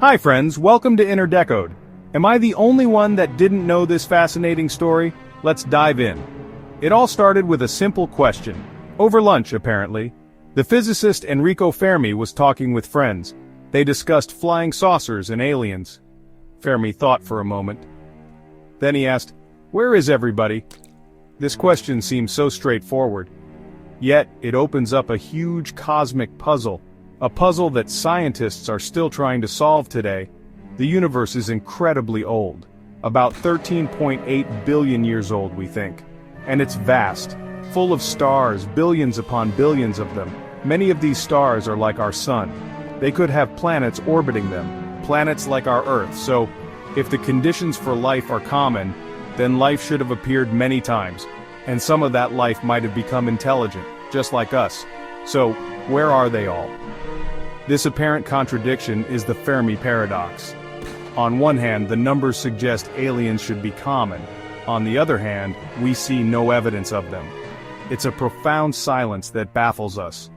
Hi friends, welcome to Inner Decode. Am I the only one that didn't know this fascinating story? Let's dive in. It all started with a simple question. Over lunch, apparently. The physicist Enrico Fermi was talking with friends. They discussed flying saucers and aliens. Fermi thought for a moment. Then he asked, "Where is everybody?" This question seems so straightforward. Yet, it opens up a huge cosmic puzzle. A puzzle that scientists are still trying to solve today. The universe is incredibly old. About 13.8 billion years old, we think. And it's vast. Full of stars, billions upon billions of them. Many of these stars are like our sun. They could have planets orbiting them. Planets like our Earth. So, if the conditions for life are common, then life should have appeared many times. And some of that life might have become intelligent, just like us. So, where are they all? This apparent contradiction is the Fermi Paradox. On one hand, the numbers suggest aliens should be common. On the other hand, we see no evidence of them. It's a profound silence that baffles us.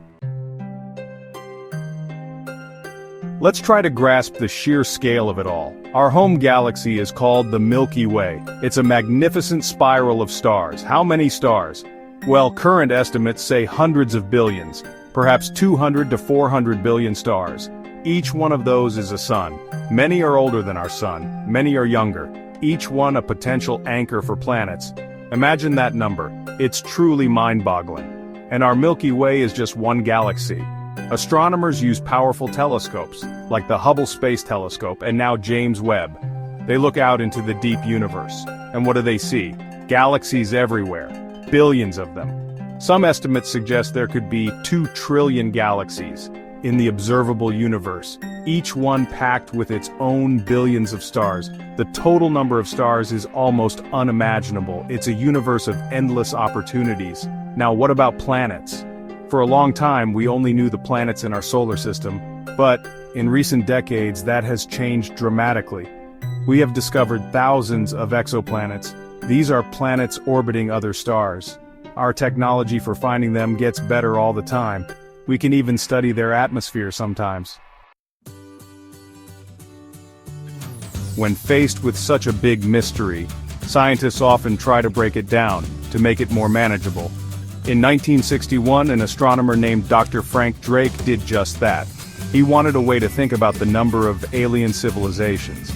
Let's try to grasp the sheer scale of it all. Our home galaxy is called the Milky Way. It's a magnificent spiral of stars. How many stars? Well, current estimates say hundreds of billions. Perhaps 200 to 400 billion stars. Each one of those is a sun. Many are older than our sun, many are younger. Each one a potential anchor for planets. Imagine that number. It's truly mind-boggling. And our Milky Way is just one galaxy. Astronomers use powerful telescopes, like the Hubble Space Telescope and now James Webb. They look out into the deep universe. And what do they see? Galaxies everywhere. Billions of them. Some estimates suggest there could be 2 trillion galaxies in the observable universe, each one packed with its own billions of stars. The total number of stars is almost unimaginable. It's a universe of endless opportunities. Now, what about planets? For a long time, we only knew the planets in our solar system, but in recent decades, that has changed dramatically. We have discovered thousands of exoplanets. These are planets orbiting other stars. Our technology for finding them gets better all the time. We can even study their atmosphere sometimes. When faced with such a big mystery, scientists often try to break it down, to make it more manageable. In 1961, an astronomer named Dr. Frank Drake did just that. He wanted a way to think about the number of alien civilizations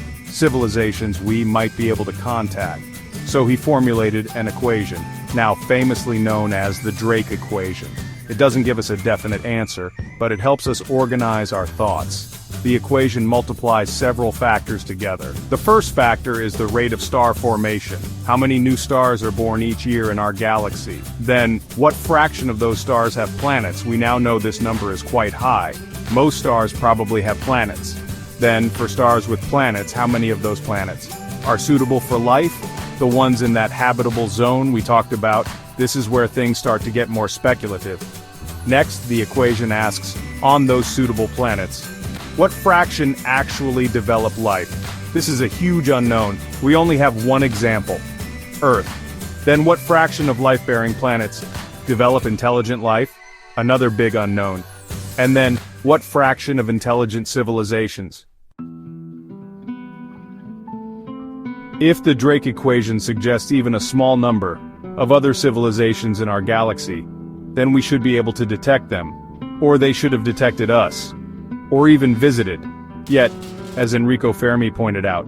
we might be able to contact. So he formulated an equation, now famously known as the Drake equation. It doesn't give us a definite answer, but it helps us organize our thoughts. The equation multiplies several factors together. The first factor is the rate of star formation. How many new stars are born each year in our galaxy? Then, what fraction of those stars have planets? We now know this number is quite high. Most stars probably have planets. Then, for stars with planets, how many of those planets are suitable for life? The ones in that habitable zone we talked about. This is where things start to get more speculative. Next, the equation asks, on those suitable planets, what fraction actually develop life? This is a huge unknown. We only have one example, Earth. Then what fraction of life-bearing planets develop intelligent life? Another big unknown. And then, what fraction of intelligent civilizations? If the Drake equation suggests even a small number of other civilizations in our galaxy, then we should be able to detect them, or they should have detected us, or even visited. Yet, as Enrico Fermi pointed out,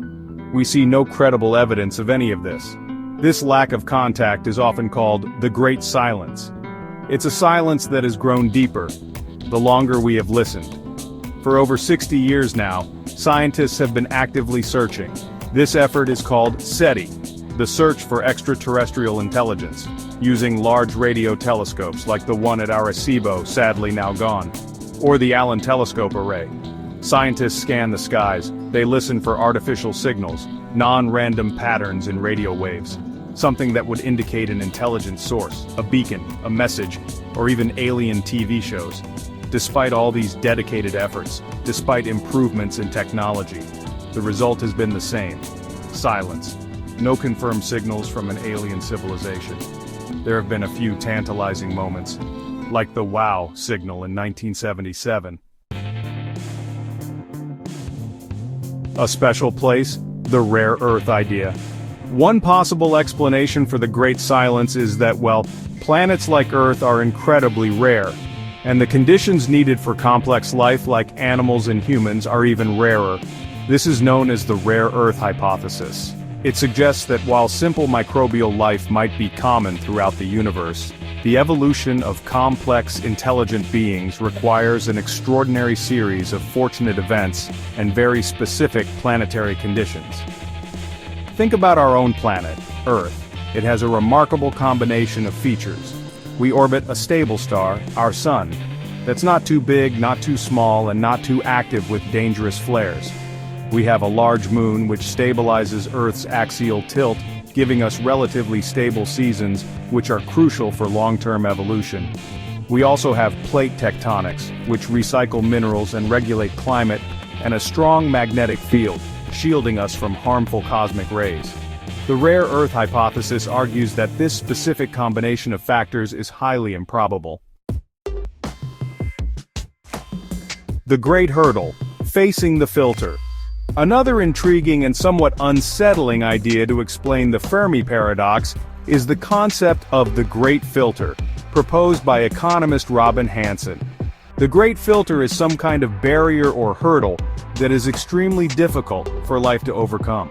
we see no credible evidence of any of this. This lack of contact is often called the Great Silence. It's a silence that has grown deeper, the longer we have listened. For over 60 years now, scientists have been actively searching. This effort is called SETI, the search for extraterrestrial intelligence, using large radio telescopes like the one at Arecibo, sadly now gone, or the Allen Telescope Array. Scientists scan the skies, they listen for artificial signals, non-random patterns in radio waves, something that would indicate an intelligent source, a beacon, a message, or even alien TV shows. Despite all these dedicated efforts, despite improvements in technology, the result has been the same: silence. No confirmed signals from an alien civilization. There have been a few tantalizing moments, like the "wow" signal in 1977. A special place? The rare Earth idea. One possible explanation for the Great Silence is that, well, planets like Earth are incredibly rare, and the conditions needed for complex life like animals and humans are even rarer. This is known as the rare Earth hypothesis. It suggests that while simple microbial life might be common throughout the universe, the evolution of complex, intelligent beings requires an extraordinary series of fortunate events and very specific planetary conditions. Think about our own planet, Earth. It has a remarkable combination of features. We orbit a stable star, our Sun, that's not too big, not too small, and not too active with dangerous flares. We have a large moon which stabilizes Earth's axial tilt, giving us relatively stable seasons, which are crucial for long-term evolution. We also have plate tectonics, which recycle minerals and regulate climate, and a strong magnetic field, shielding us from harmful cosmic rays. The rare Earth hypothesis argues that this specific combination of factors is highly improbable. The Great Hurdle, facing the filter. Another intriguing and somewhat unsettling idea to explain the Fermi Paradox is the concept of the Great Filter, proposed by economist Robin Hanson. The Great Filter is some kind of barrier or hurdle that is extremely difficult for life to overcome.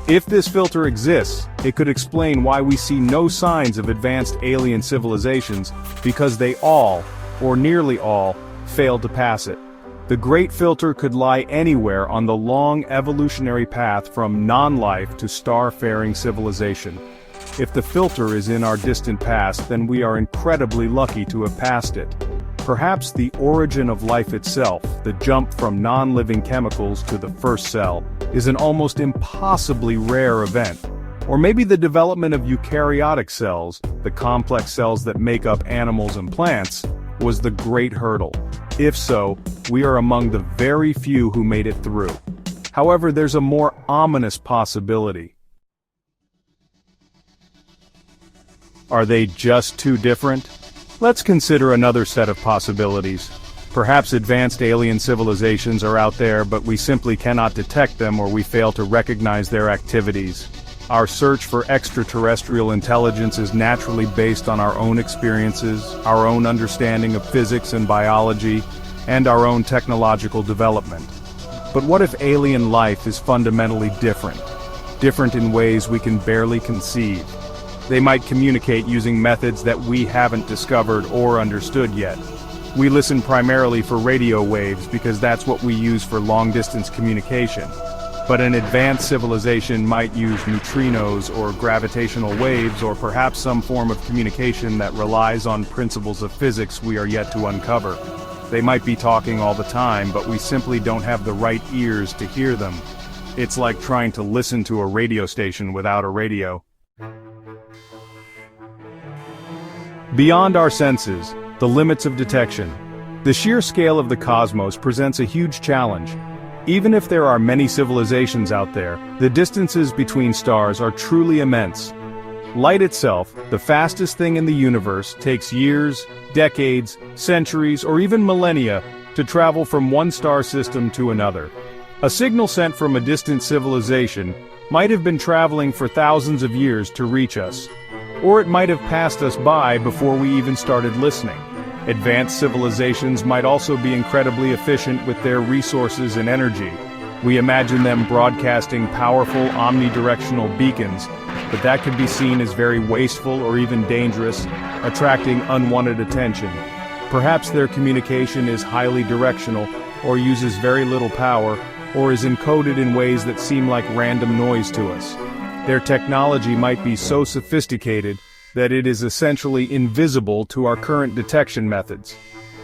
If this filter exists, it could explain why we see no signs of advanced alien civilizations, because they all, or nearly all, failed to pass it. The Great Filter could lie anywhere on the long evolutionary path from non-life to star-faring civilization. If the filter is in our distant past, then we are incredibly lucky to have passed it. Perhaps the origin of life itself, the jump from non-living chemicals to the first cell, is an almost impossibly rare event. Or maybe the development of eukaryotic cells, the complex cells that make up animals and plants, was the Great Hurdle. If so, we are among the very few who made it through. However, there's a more ominous possibility. Are they just too different? Let's consider another set of possibilities. Perhaps advanced alien civilizations are out there, but we simply cannot detect them, or we fail to recognize their activities. Our search for extraterrestrial intelligence is naturally based on our own experiences, our own understanding of physics and biology, and our own technological development. But what if alien life is fundamentally different? Different in ways we can barely conceive. They might communicate using methods that we haven't discovered or understood yet. We listen primarily for radio waves because that's what we use for long-distance communication. But an advanced civilization might use neutrinos or gravitational waves, or perhaps some form of communication that relies on principles of physics we are yet to uncover. They might be talking all the time, but we simply don't have the right ears to hear them. It's like trying to listen to a radio station without a radio. Beyond our senses, the limits of detection. The sheer scale of the cosmos presents a huge challenge. Even if there are many civilizations out there, the distances between stars are truly immense. Light itself, the fastest thing in the universe, takes years, decades, centuries, or even millennia to travel from one star system to another. A signal sent from a distant civilization might have been traveling for thousands of years to reach us. Or it might have passed us by before we even started listening. Advanced civilizations might also be incredibly efficient with their resources and energy. We imagine them broadcasting powerful omnidirectional beacons, but that could be seen as very wasteful or even dangerous, attracting unwanted attention. Perhaps their communication is highly directional, or uses very little power, or is encoded in ways that seem like random noise to us. Their technology might be so sophisticated that it is essentially invisible to our current detection methods.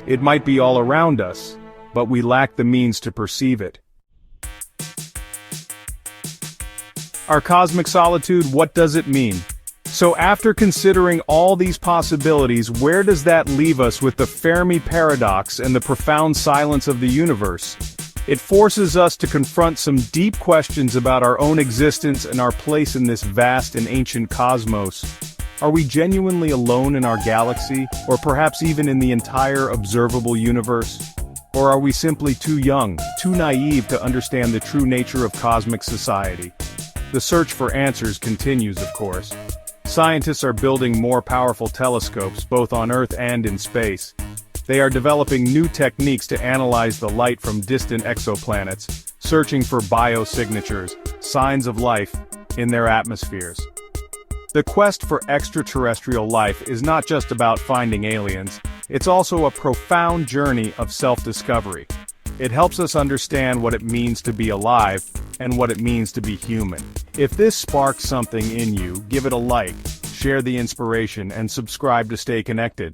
It might be all around us, but we lack the means to perceive it. Our cosmic solitude, what does it mean? So after considering all these possibilities, where does that leave us with the Fermi Paradox and the profound silence of the universe? It forces us to confront some deep questions about our own existence and our place in this vast and ancient cosmos. Are we genuinely alone in our galaxy, or perhaps even in the entire observable universe? Or are we simply too young, too naive to understand the true nature of cosmic society? The search for answers continues, of course. Scientists are building more powerful telescopes both on Earth and in space. They are developing new techniques to analyze the light from distant exoplanets, searching for biosignatures, signs of life, in their atmospheres. The quest for extraterrestrial life is not just about finding aliens, it's also a profound journey of self-discovery. It helps us understand what it means to be alive, and what it means to be human. If this sparks something in you, give it a like, share the inspiration, and subscribe to stay connected.